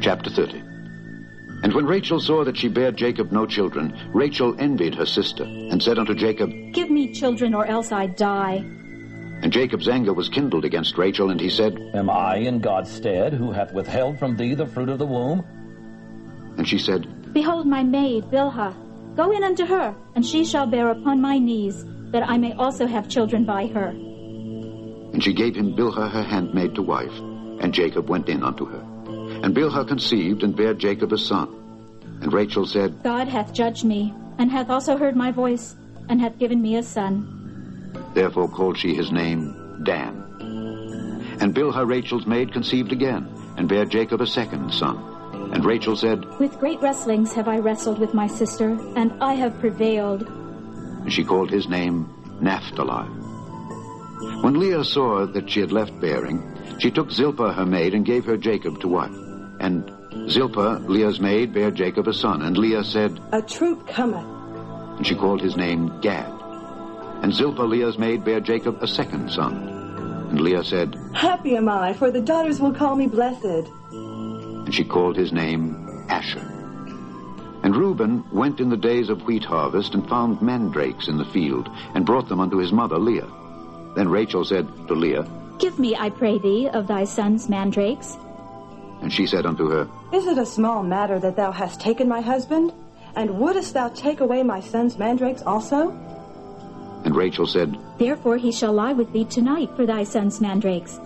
Chapter 30. And when Rachel saw that she bare Jacob no children, Rachel envied her sister, and said unto Jacob, Give me children, or else I die. And Jacob's anger was kindled against Rachel, and he said, Am I in God's stead, who hath withheld from thee the fruit of the womb? And she said, Behold my maid, Bilhah. Go in unto her, and she shall bear upon my knees, that I may also have children by her. And she gave him Bilhah her handmaid to wife, and Jacob went in unto her. And Bilhah conceived, and bare Jacob a son. And Rachel said, God hath judged me, and hath also heard my voice, and hath given me a son. Therefore called she his name Dan. And Bilhah Rachel's maid conceived again, and bare Jacob a second son. And Rachel said, With great wrestlings have I wrestled with my sister, and I have prevailed. And she called his name Naphtali. When Leah saw that she had left bearing, she took Zilpah her maid, and gave her Jacob to wife. And Zilpah, Leah's maid, bare Jacob a son. And Leah said, A troop cometh. And she called his name Gad. And Zilpah, Leah's maid, bare Jacob a second son. And Leah said, Happy am I, for the daughters will call me blessed. And she called his name Asher. And Reuben went in the days of wheat harvest, and found mandrakes in the field, and brought them unto his mother Leah. Then Rachel said to Leah, Give me, I pray thee, of thy son's mandrakes. And she said unto her, Is it a small matter that thou hast taken my husband? And wouldest thou take away my son's mandrakes also? And Rachel said, Therefore he shall lie with thee tonight for thy son's mandrakes.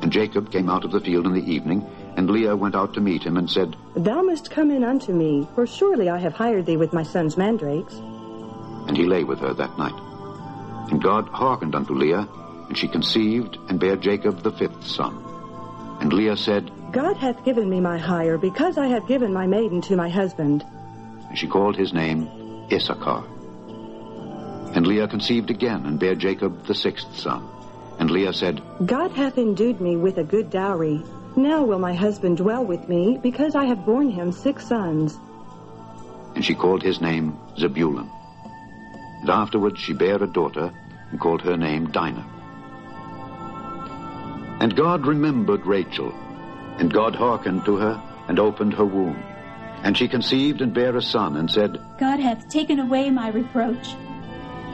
And Jacob came out of the field in the evening, and Leah went out to meet him, and said, Thou must come in unto me, for surely I have hired thee with my son's mandrakes. And he lay with her that night. And God hearkened unto Leah, and she conceived, and bare Jacob the fifth son. And Leah said, God hath given me my hire, because I have given my maiden to my husband. And she called his name Issachar. And Leah conceived again, and bare Jacob the sixth son. And Leah said, God hath endued me with a good dowry. Now will my husband dwell with me, because I have borne him 6 sons. And she called his name Zebulun. And afterward she bare a daughter, and called her name Dinah. And God remembered Rachel, and God hearkened to her, and opened her womb. And she conceived, and bare a son, and said, God hath taken away my reproach.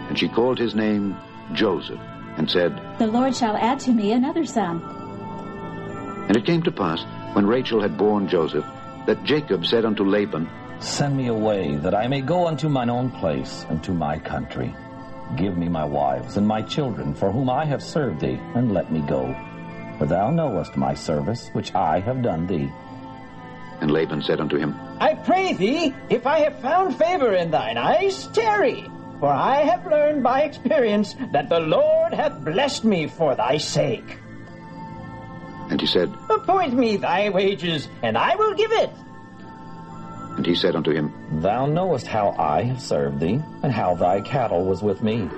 And she called his name Joseph, and said, The Lord shall add to me another son. And it came to pass, when Rachel had borne Joseph, that Jacob said unto Laban, Send me away, that I may go unto mine own place, and to my country. Give me my wives and my children, for whom I have served thee, and let me go. For thou knowest my service, which I have done thee. And Laban said unto him, I pray thee, if I have found favor in thine eyes, tarry. For I have learned by experience that the Lord hath blessed me for thy sake. And he said, Appoint me thy wages, and I will give it. And he said unto him, Thou knowest how I have served thee, and how thy cattle was with me.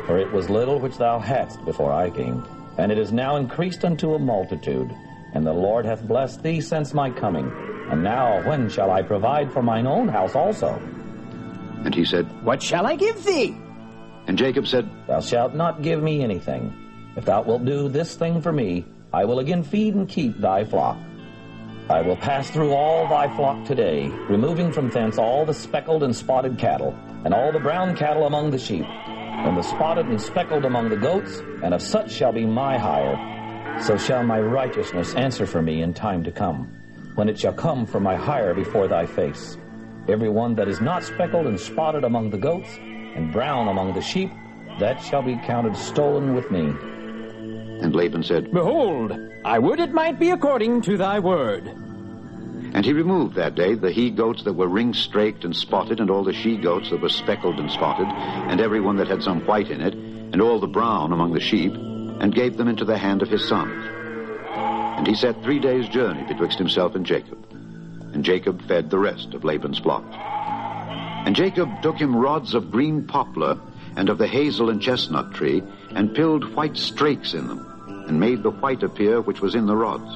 For it was little which thou hadst before I came, and it is now increased unto a multitude. And the Lord hath blessed thee since my coming. And now when shall I provide for mine own house also? And he said, What shall I give thee? And Jacob said, Thou shalt not give me anything. If thou wilt do this thing for me, I will again feed and keep thy flock. I will pass through all thy flock today, removing from thence all the speckled and spotted cattle, and all the brown cattle among the sheep, and the spotted and speckled among the goats, and of such shall be my hire. So shall my righteousness answer for me in time to come, when it shall come for my hire before thy face. Every one that is not speckled and spotted among the goats, and brown among the sheep, that shall be counted stolen with me. And Laban said, Behold, I would it might be according to thy word. And he removed that day the he-goats that were ring-straked and spotted, and all the she-goats that were speckled and spotted, and every one that had some white in it, and all the brown among the sheep, and gave them into the hand of his sons. And he set 3 days' journey betwixt himself and Jacob. And Jacob fed the rest of Laban's flock. And Jacob took him rods of green poplar, and of the hazel and chestnut tree, and pilled white strakes in them, and made the white appear which was in the rods.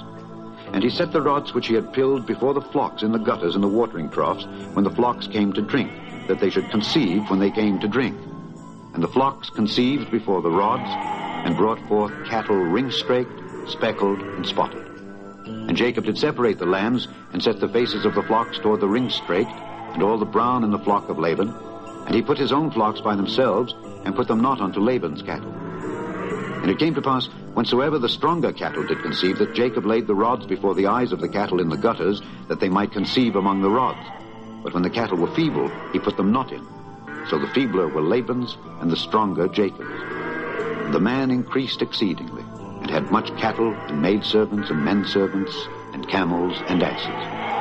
And he set the rods which he had pilled before the flocks in the gutters and the watering troughs, when the flocks came to drink, that they should conceive when they came to drink. And the flocks conceived before the rods, and brought forth cattle ring-straked, speckled, and spotted. And Jacob did separate the lambs, and set the faces of the flocks toward the ring-straked, and all the brown in the flock of Laban. And he put his own flocks by themselves, and put them not unto Laban's cattle. And it came to pass, whensoever the stronger cattle did conceive, that Jacob laid the rods before the eyes of the cattle in the gutters, that they might conceive among the rods. But when the cattle were feeble, he put them not in. So the feebler were Laban's, and the stronger Jacob's. And the man increased exceedingly, and had much cattle, and maidservants, and menservants, and camels, and asses.